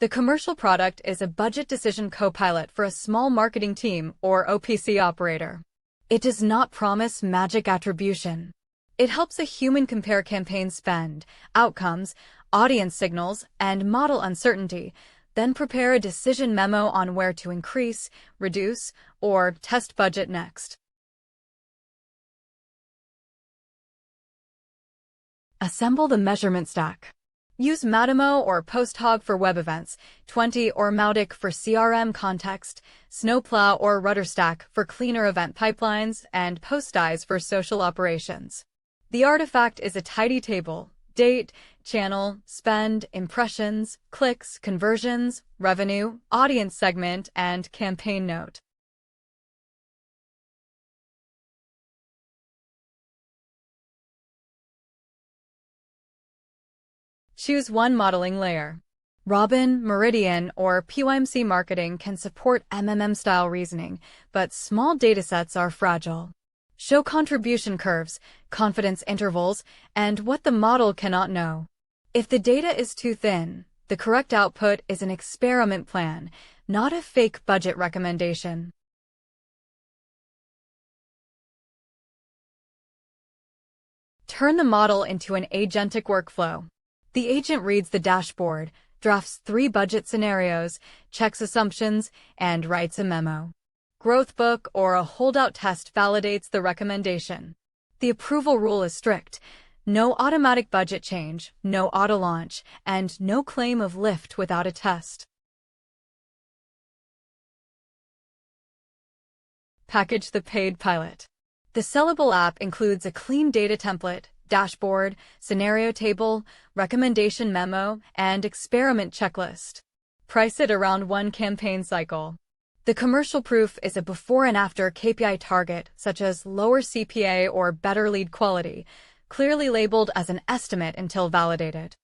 The commercial product is a budget decision copilot for a small marketing team or OPC operator. It does not promise magic attribution. It helps a human compare campaign spend, outcomes, audience signals, and model uncertainty, then prepare a decision memo on where to increase, reduce, or test budget next. Assemble the measurement stack. Use Matomo or PostHog for web events, 20 or Mautic for CRM context, Snowplow or RudderStack for cleaner event pipelines, and Postiz for social operations. The artifact is a tidy table: date, channel, spend, impressions, clicks, conversions, revenue, audience segment, and campaign note. Choose one modeling layer. Robyn, Meridian, or PYMC Marketing can support MMM-style reasoning, but small datasets are fragile. Show contribution curves, confidence intervals, and what the model cannot know. If the data is too thin, the correct output is an experiment plan, not a fake budget recommendation. Turn the model into an agentic workflow. The agent reads the dashboard, drafts 3 budget scenarios, checks assumptions, and writes a memo. GrowthBook or a holdout test validates the recommendation. The approval rule is strict: no automatic budget change, no auto-launch, and no claim of lift without a test. Package the paid pilot. The sellable app includes a clean data template, dashboard, scenario table, recommendation memo, and experiment checklist. Price it around 1 campaign cycle. The commercial proof is a before and after KPI target, such as lower CPA or better lead quality, clearly labeled as an estimate until validated.